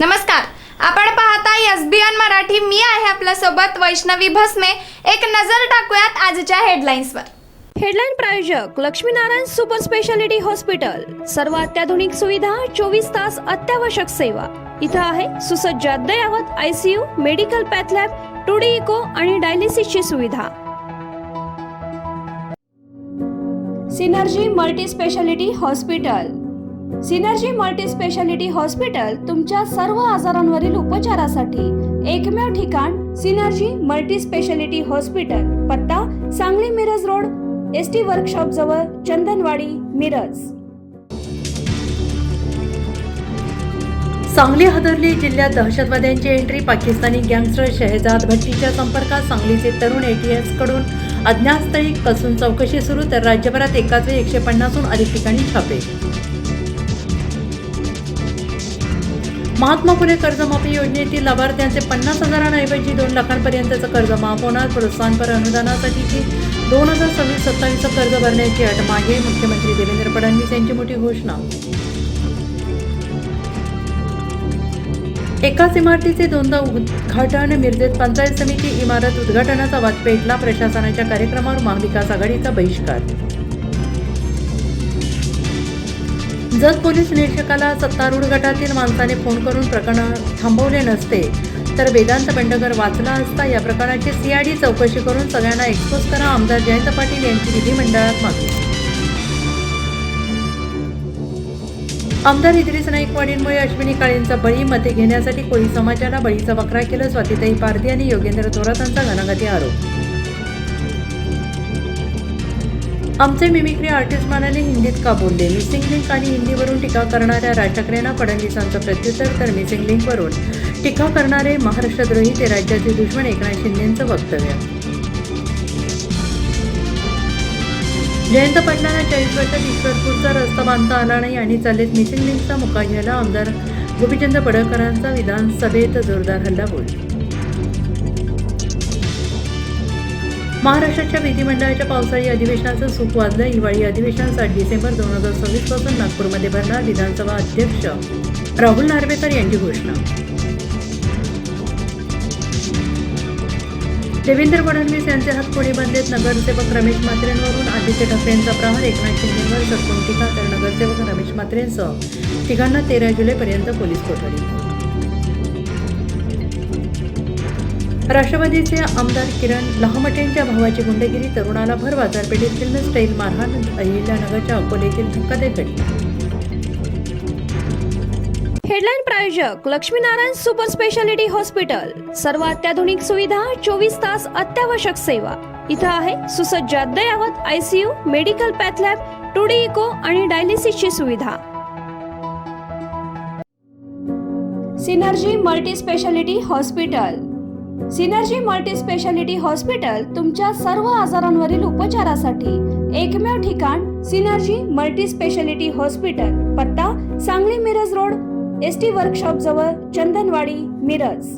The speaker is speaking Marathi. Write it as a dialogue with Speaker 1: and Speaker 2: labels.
Speaker 1: नमस्कार, आपण पाहताय एसबीएन मराठी. मी आहे आपल्या सोबत वैष्णवी भस्मे. एक नजर टाकूयात आजच्या हेडलाईन्सवर.
Speaker 2: हेडलाईन प्रायोजक लक्ष्मीनारायण सुपर स्पेशालिटी हॉस्पिटल. सर्व अत्याधुनिक सुविधा, 24 तास अत्यावश्यक सेवा. इथं आहे सुसज्ज अद्ययावत ICU, medical path lab, 2D echo आणि डायलिसिसची सुविधा. Synergy multi speciality hospital. Synergy multi speciality hospital तुमच्या सर्व आजारांवरील उपचारासाठी एकमेव ठिकाण. Synergy multi speciality hospital. पत्ता Sangli Miraj road, ST workshop जवळ, चंदनवाडी, मिरज.
Speaker 3: सांगली हादरली. जिल्ह्यात दहशतवाद्यांची एंट्री. पाकिस्तानी गँगस्टर शहजाद भट्टीच्या संपर्कात. सांगलीचे तरुण ATS कडून अज्ञातस्थळी कसून चौकशी सुरू. तर राज्यभरात एकाच वेळी 150हून अधिक ठिकाणी छापे. महात्मा फुले कर्जमाफी योजनेतील लाभार्थ्यांचे 50,000ऐवजी 2 लाखांपर्यंतचं कर्ज माफ होणार. प्रोत्साहनपर अनुदानासाठीची 2026-27 कर्ज भरण्याची अट मागे. मुख्यमंत्री देवेंद्र फडणवीस यांची मोठी घोषणा. एकाच इमारतीचे 2दा उद्घाटन. मिरजेत पंचायत समिती इमारत उद्घाटनाचा वाद पेटला. प्रशासनाच्या कार्यक्रमावर महाविकास आघाडीचा बहिष्कार. जत पोलीस निरीक्षकाला सत्तारूढ गटातील माणसाने फोन करून प्रकरण थांबवले नसते तर वेदांत बेंडकर वाचला असता. या प्रकरणाची CID चौकशी करून सगळ्यांना एक्सपोज करा. आमदार जयंत पाटील यांची विधिमंडळात मागणी. आमदार इद्रिस नाईकवाडींमुळे अश्विनी काळेंचा बळी. मते घेण्यासाठी कोळी समाजाला बळीचा बकरा केलं. स्वातीताई पारधी आणि योगेंद्र थोरातांचा घणाघाती आरोप. आमचे मिमिक्री आर्टिस्ट म्हणाले हिंदीत का बोलले. मिसिंग लिंक आणि हिंदीवरून टीका करणाऱ्या राज ठाकरेंना फडणवीसांचं प्रत्युत्तर. तर मिसिंग लिंकवरून टीका करणारे महाराष्ट्रद्रोही ते राज्याचे दुश्मन. एकनाथ शिंदेंचं वक्तव्य. जयंत पाटलांना 40 वर्षात ईश्वरपूरचा रस्ता बांधता आला नाही आणि चाललेत मिसिंग लिंकचा मुका घ्यायला. आमदार गोपीचंद पडळकरांचा विधानसभेत जोरदार हल्लाबोल. महाराष्ट्राच्या विधिमंडळाच्या पावसाळी अधिवेशनाचं सूप वाजलं. हिवाळी अधिवेशन 7 डिसेंबर 2026 पासून नागपूरमध्ये भरणार. विधानसभा अध्यक्ष राहुल नार्वेकर यांची घोषणा. देवेंद्र फडणवीस यांचे हात कोणी बांधलेत. नगरसेवक रमेश म्हात्रेंवरून आदित्य ठाकरेंचा प्रहार. एकनाथ शिंदेंवर सडकून टीका. तर नगरसेवक रमेश म्हात्रेंसह तिघांना 13 जुलैपर्यंत पोलीस कोठडी. राष्ट्रवादीचे आमदार किरण लहामटेंच्या भावाची गुंडगिरी. तरुणाला भर बाजारपेठेत फिल्म स्टाईल मारहाण. अहिल्यानगरच्या अकोलेतील धक्कादायक घटना.
Speaker 2: हेडलाईन प्रायोजक लक्ष्मीनारायण सुपर स्पेशालिटी हॉस्पिटल. सर्व अत्याधुनिक सुविधा, 24 तास अत्यावश्यक सेवा. इथं आहे सुसज्ज अद्ययावत ICU, medical path lab, 2D echo आणि डायलिसिसची सुविधा. Synergy multi speciality hospital. Synergy multi speciality hospital तुमच्या सर्व आजारांवरील उपचारासाठी एकमेव ठिकाण. Synergy multi speciality hospital. पत्ता Sangli Miraj road, ST workshop जवळ, चंदनवाडी, मिरज.